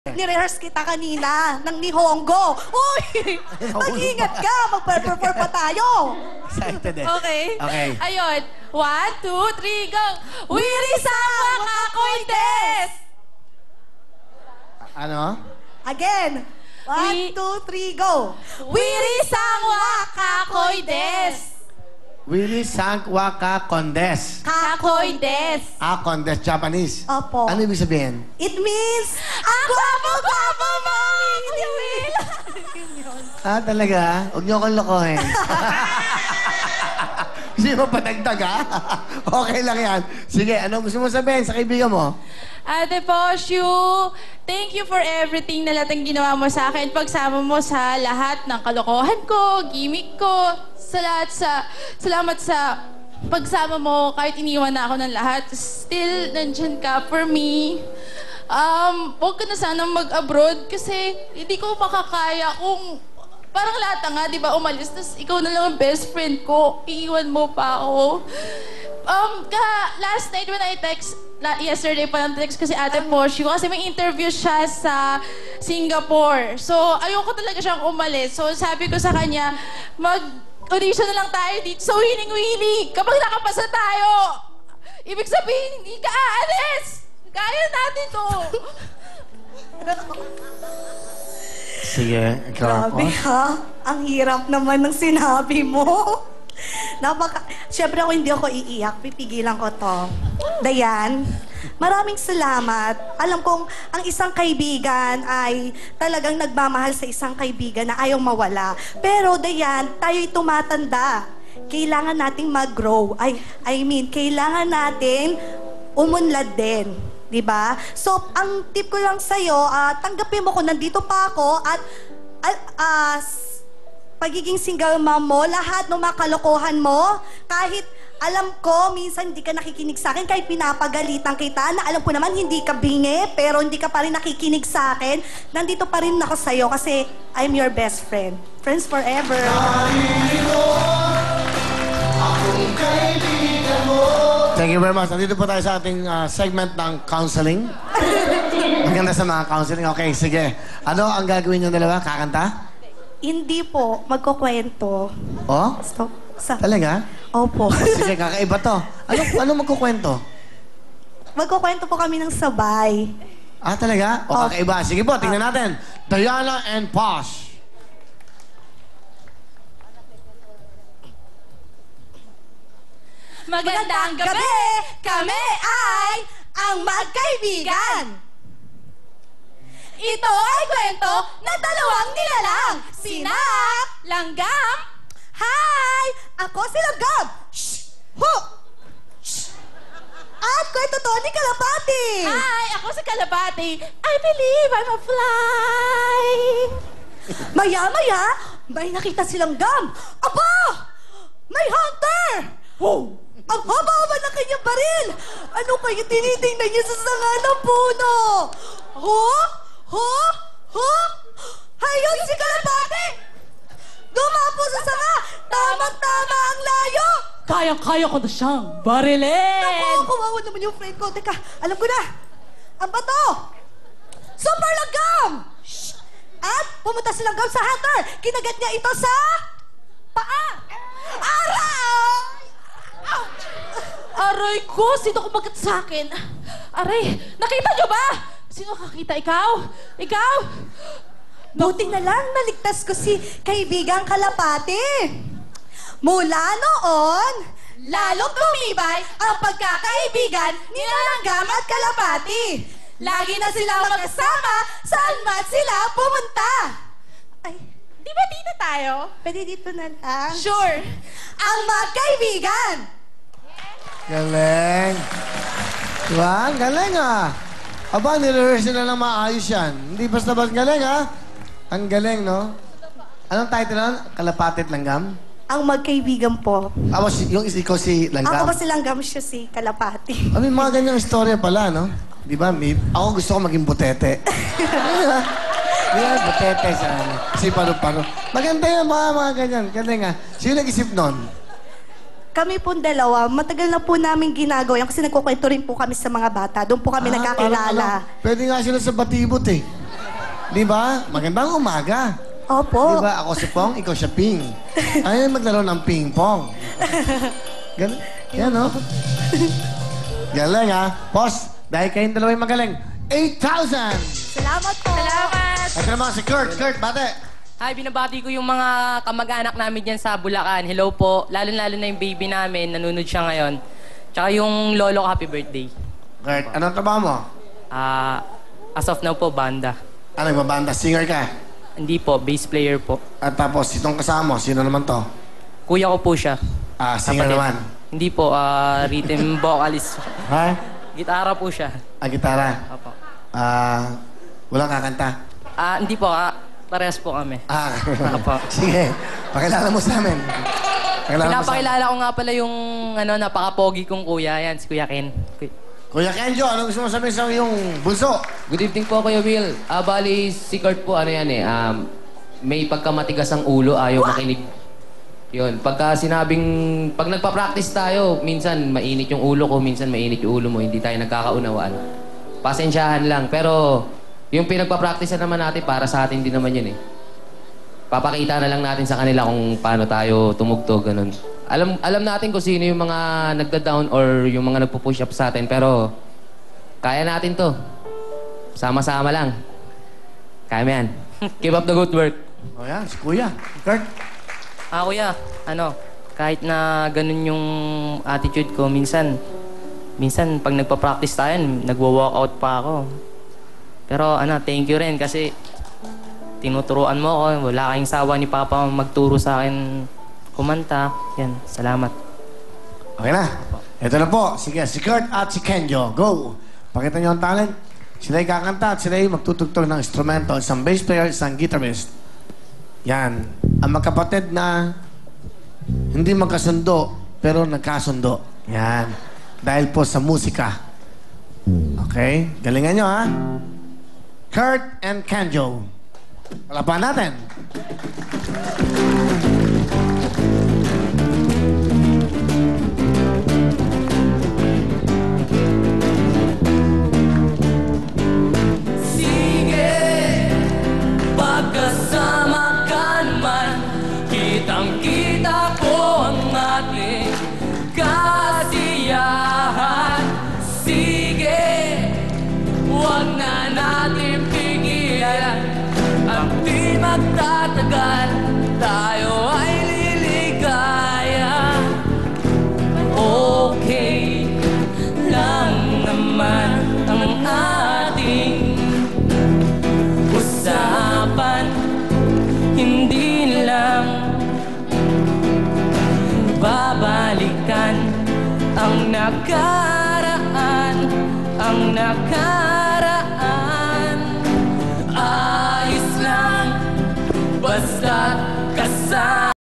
Ni-rehearse kita kanina ng Nihongo. Uy! Mag-ingat ka! Mag-perform pa tayo! Excited eh. Okay. Okay. Ayun. 1, 2, 3, go! Wiri-sama kakoy des! Ano? Again! 1, 2, 3, go! Wiri-sama kakoy des! Willie Sankwaka Condes. Kakoy des! Condes, Japanese. Opo. Ano ibig sabihin? It means... Ang gwapo-gwapo mo! Hindi Will! Talaga? Huwag niyo akong lokohin. Hindi mo patagtag, ha? Okay lang yan. Sige, ano gusto mo sabihin sa kaibigan mo? Ate Poshu, thank you for everything na lahat ng ginawa mo sa akin. Pagsama mo sa lahat ng kalokohan ko, gimmick ko, salamat sa pagsama mo kahit iniwan na ako ng lahat. Still, nandyan ka for me. Huwag ka na sana mag-abroad kasi hindi ko makakaya kung parang lahat nga, di ba, umalis. Tapos ikaw na lang ang best friend ko. Iiwan mo pa ako. Last night when I yesterday pa lang text kasi Ate Poshu kasi may interview siya sa Singapore. So, ayoko talaga siyang umalis. So, sabi ko sa kanya, mag-audition na lang tayo dito sa Winning Willie. Kapag nakapasa tayo, ibig sabihin, hindi ka aalis. Kaya natin to. Sige, ikaw Grabe ha? Ang hirap naman ng sinabi mo. Siyempre ako hindi ako iiyak. Pipigilan ko to. Dayan, maraming salamat. Alam kong ang isang kaibigan ay talagang nagmamahal sa isang kaibigan na ayaw mawala. Pero Dayan, tayo'y tumatanda. Kailangan nating mag-grow. Kailangan natin umunlad din. Diba? So, ang tip ko lang sa'yo, tanggapin mo kung nandito pa ako at pagiging single mom mo, lahat ng mga kalokohan mo, kahit alam ko, minsan hindi ka nakikinig sa akin, kahit pinapagalitan kita, na alam ko naman hindi ka bingi, pero hindi ka pa rin nakikinig sa akin, nandito pa rin ako sa'yo kasi I'm your best friend. Friends forever. Thank you very much. Nandito po tayo sa ating segment ng counseling. Maganda sa mga counseling. Okay, sige. Ano ang gagawin niyo dalawa? Kakanta? Hindi po, magkukwento. Oh? Talaga? Opo. Sige, kakaiba to. Ano magkukwento? Magkukwento po kami ng sabay. Talaga? O kakaiba. Sige po, tingnan natin. Diana and Posh. Magandang gabi! Kami ay ang magkaibigan! Ito ay kwento ng dalawang nilalang, sina Langgam. Hi! Ako si Langgam! Shh! Ho! Shh! At kwento to ni Kalapati! Hi, ako si Kalapati. I believe I'm a fly. Maya-maya, may nakita si Langgam. Aba! May hunter! Oh! Ang haba-haba ng kanyang baril! Ano kayo tinitingnan niya sa sanga ng puno? Ho? Ho? Ho? Hayun si Kalapati! Dumapo sa sanga! Tamang-tama ang layo! Kayang-kaya ko na siyang barilin. Naku, kawawa naman yung friend ko. Teka, alam ko na. Ang bato! Super Langgam! Shh! At pumunta si Langgam sa hunter. Kinagat niya ito sa paa. Aray! Ouch! Aray ko, sino kumagat sa akin? Aray, nakita niyo ba? Sino kakita? Ikaw? Ikaw? Buti na lang naligtas ko si kaibigang Kalapati. Mula noon, lalong tumibay ang pagkakaibigan ni Langgam at Kalapati. Lagi na sila magkasama saan man sila pumunta. Ay, Di ba dito tayo? pwede dito na lang. Sure. Ang magkaibigan. Galing. Diba? Galing Aba, nirehearse na lang maayos yan. Hindi basta-basta galing Ang galing, no? Anong title nun? Kalapatit Langgam? Ang magkaibigan po. Yung ikaw si Langgam? Ako ba si Langgam, siya si Kalapati. May mga ganyang istorya pala, no? Di ba, ako gusto ko maging butete. Di ba, butete sa si paru-paro. Maganda yung mga ganyan. Galing Sino nag-isip nun? Kami pong dalawa, matagal na po namin ginagawa yan kasi nagkukwento rin po kami sa mga bata. Doon po kami nagkakilala. Pwede nga sila sa batibot Di ba? Magandang umaga. Opo. Di ba? Ako si Pong, ikaw siya Ping. Ayaw maglaro ng ping-pong. Galing. Yan, no? Galing, ha? Boss, dahil kayong dalawa yung magaling, 8,000! Salamat po. Salamat! Ito naman si Kurt. Kurt, bate. Hi, binabati ko yung mga kamag-anak namin dyan sa Bulacan. Hello po. Lalo-lalo na yung baby namin. Nanonood siya ngayon. Tsaka yung lolo ko, happy birthday. Kurt, anong trabaho mo? As of now po, banda. Ano, magbabanda? Singer ka? Hindi po, bass player po. At tapos, itong kasama mo, sino naman to? Kuya ko po siya. Singer Kapatid. naman. Hindi po, rhythm vocalist. Ha? Gitara po siya. Gitara. Opo. Walang kakanta. Hindi po, parehas po kami. Opo. Sige, pakilala mo sa amin. Pinapakilala ko nga pala yung napaka-pogi kong kuya. Yan, si Kuya Ken. Kuya Kenjo, ano gusto mo sabihin sa iyong bunso? Good evening po, Kuya Will. Bali, si Kurt po, ano yan eh, may pagkamatigas ang ulo, ayaw makinig. Yun, pag nagpa-practice tayo, minsan mainit yung ulo ko, minsan mainit yung ulo mo, hindi tayo nagkakaunawaan. Pasensyahan lang, pero yung pinagpa-practice naman natin, para sa atin din naman yun eh. Papakita na lang natin sa kanila kung paano tayo tumugtog, ganun. Alam natin kung sino yung mga nagda-down or yung mga nagpo-push up sa atin, pero kaya natin to. Sama-sama lang. Kaya mo yan. Keep up the good work. O yan, si Kuya. Kurt. Kuya, kahit na ganun yung attitude ko, minsan pag nagpa-practice tayo, nagwo-walkout pa ako. Pero thank you rin kasi tinuturuan mo ako. Wala kayong sawa ni Papa magturo sa akin kumanta. Yan, salamat. Okay na. Ito na po. Sige, si Kurt at si Kenjo. Go! Pakita niyo ang talent. Sila'y kakanta at sila'y magtutugtog ng instrumento. Isang bass player, isang guitarist. Yan. Ang magkapatid na hindi magkasundo, pero nagkasundo. Yan. Dahil po sa musika. Okay? Galingan nyo, ha? Kurt and Kenjo. Palapahan natin. Pagkasama ka naman, kitang-kita ko ang ating kasiyahan. Sige, huwag na natin pigilan. Ang di magtatagal, tayo ay liligaya. Okay lang naman ang ating usapan, hindi lang babalikan ang nakaraan, ang nakaraan.